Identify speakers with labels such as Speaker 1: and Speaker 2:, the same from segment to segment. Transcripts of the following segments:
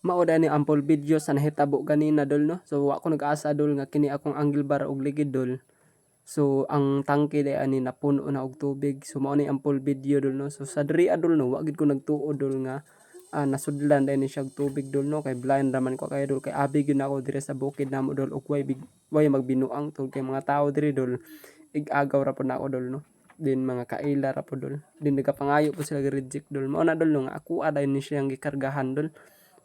Speaker 1: Mao ni ample video sa nahitabo ganina dol no. So wa ko nag-asa dol nga kini akong angle bar og ligid dol. So ang tangke day ani napuno na og tubig. So mao ni ample video dol no. So sa diri dol no wa gid ko nagtuo dol nga nasudlan day ni siya og tubig dol no, kay blind raman ko kay dol, kay abi gyud ako dire sa bukid namo dol ug way magbinuang tol kay mga tao diri dol ig-agaw ra pud nako dol no. Din mga kaila ra pud dol. Din nagapangayo po sila reject dol. Mao na dol no nga ako aday ni siyang gikargahan dol.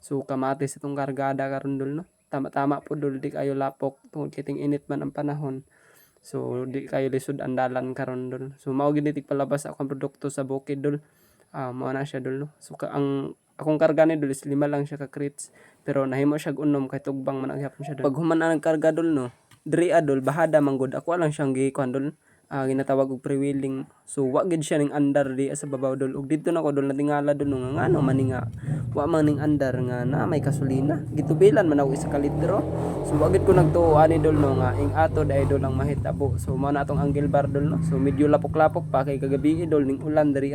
Speaker 1: So kamatis itong kargada karon dol no. Tama-tama po dol di kayo lapok tungod kiting init man ang panahon. So di kayo lisod ang dalan karon dol. So mao gid palabas akong produkto sa bukid dol. Mao na siya dol no. So ang akong karga ni dol is 5 lang siya ka crates, pero nahimo siya unom kay tugbang man ang gyapon siya dol. Pag human na nagkarga dol no, diri dol bahada man gud ako lang siyang gikuan dol. Ginatawag og pre-wheeling. So wa gid siya ning andar di sa babaw dol. Ug dito nako dol natingala dol nga ngano man nga wa man ning andar nga na may gasolina. Gitubilan man ako isa ka litro. So wa gid ko nagtuo ani dol no nga ing ato dai dol ang mahitabo. So mao na atong angle bar dol no. So medyo lapok-lapok pa kay kagabi dol ning ulan diri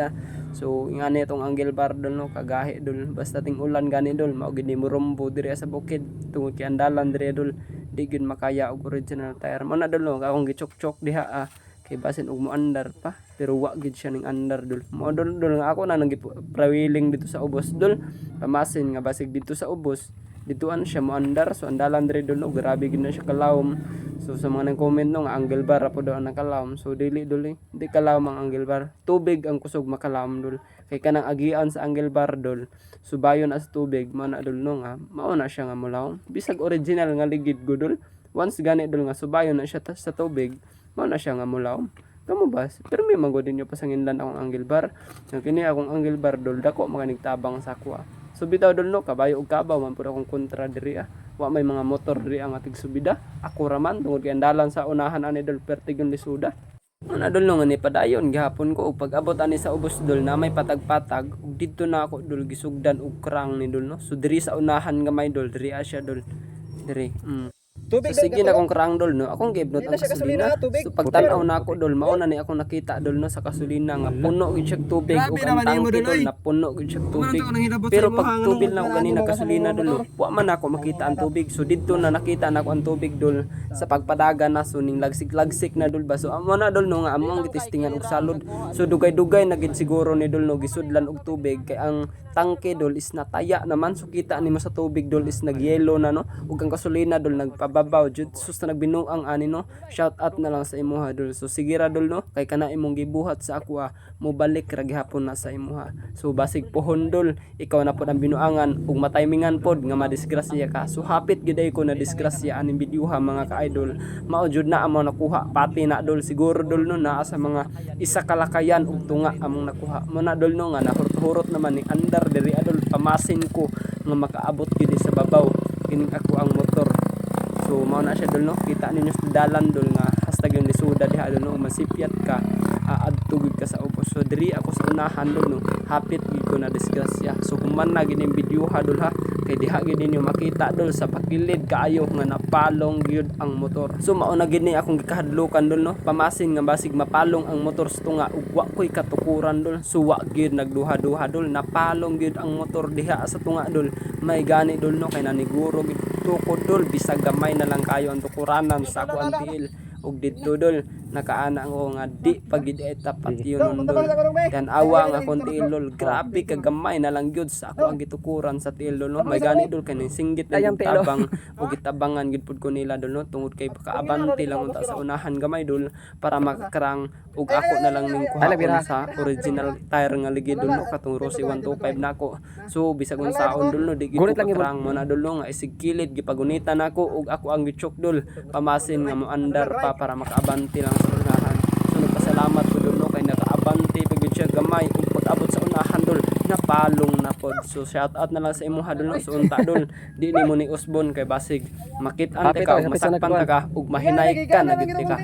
Speaker 1: So ingani itong angle bar dol no kagahi dol. Basta ting ulan gani dol mao gid ni murumbo diri sa bukid tungod kay andalan diri dol. Di gid makaya og original tire. Mao na dol no akong gichok-chok diha kay basin og moandar pa, pero wa gid siya ning andar dol. Mao dol nga ako na nang prawiling dito sa ubos dol. Pamasin nga basig dito sa ubos ditoan siya moandar. So andalan diri dol no grabe gid na siya kalawom. So sa mga nag-comment no nga angle bar ra pud ang nakalawom. So dili dol di kalawom ang angle bar. Tubig ang kusog makalawom dol. Kay kanang agian sa angle bar dol subayon as tubig mao na dol no nga mao na siya nga molawom. Bisag original nga ligid go dol. Once gani dol nga subayon na siya sa tubig mao na siya nga molawom. Kamo bas, pero may magodin nyo pasanginlan akong angle bar. Nga kini akong angle bar dol dako makanigtabang sa ako. So bitaw dol no kabayo og kabaw man pud akong kontra diri Wa may mga motor diri ang atig subida. Ako raman tungod kay andalan sa unahan ani dol pertigon lisuda. Ana dol no nga ni padayon gihapon ko ug pag-abot ani sa ubos dol na may patag-patag ug didto na ako dol gisugdan og krang ni dol no. So diri sa unahan gamay dol diri siya dol. Diri.
Speaker 2: Tubig
Speaker 1: so, sige na akong karang dol no. Akong gibnot ang gasolina. So pagtan-aw na ako dol, mao na ni akong nakita dol no sa gasolina nga puno gid siya tubig ug ang tangke dol na puno gid siya tubig. Pero pag tubil na ako kanina gasolina dol, wa man ako makita ang tubig. So didto na nakita na ako ang tubig dol sa pagpadagan na so ning lagsik-lagsik na dol ba. So amo na dol no nga among gitistingan og salud. So dugay-dugay na gid siguro ni dol no gisudlan og tubig kay ang tangke dol is nataya naman. So kita nimo sa tubig dol is nagyelo na no. Ug ang gasolina dol nagpababaw jud. Sus na nagbinuang ani no. Shout out na lang sa imuha dol. So sige ra dol no kay kana imong gibuhat sa ako mo balik ra gihapon na sa imuha. So basig pohon dol ikaw na pud ang binuangan ug matimingan pod nga madisgrasya ka. So hapit gid ko na disgrasya aning bidyuha mga ka-idol. Mao jud na amo nakuha pati na dol siguro dol no naa sa mga isa kalakayan ug tunga among nakuha. Mo na dol no nga nahurot-hurot naman ni andar diri adol pamasin ko nga makaabot gid sa babaw kining ako ang motor. So mao na siya dol no kita ninyo sa dalan dol nga hashtag yung lisuda diha dol no masipyat ka adtugid ka sa ubos. So diri ako sa unahan dol no hapit gid ko na disgrasya. So human na gid ning video ha dol ha kay diha gid ninyo makita dol sa pakilid kaayo nga napalong gyud ang motor. So mao na gid ni akong gikahadlokan dol no pamasin nga basig mapalong ang motor sa tunga ug wa koy katukuran dol. So wa gid nagduha-duha dol napalong gyud ang motor diha sa tunga dol. May gani dol no kay naniguro gid tukod dol bisag gamay na lang kayo ang tukuranan sa ako ang tiil ug didto dol nakaana ko nga di pagid tapat yun dol yan awa nga akong tiil dol grabe kagamay na lang gyud sa ako ang gitukuran sa tiil dol no. May gani dol kay singgit na tabang ug gitabangan gid pud ko nila dol no tungod kay pakaabanti lang unta sa unahan gamay dol para makakrang ug ako na lang ning kuha sa original tire nga ligid dol no katong Rossi 125 nako. So bisag unsaon dol no di gid ko krang mo na dol no nga isig kilid gipagunitan nako ug ako ang gichok dol pamasin nga mo andar pa para makaabanti lang sa unahan. So nagpasalamat ko dol no kay nakaabanti pagid siya gamay ug pag-abot sa unahan dol napalong na pod. So shout out na lang sa imuha dol no so unta dol di nimo ni usbon kay basig makit-an ka ug masakpan ka ug mahinay ka na gid ka.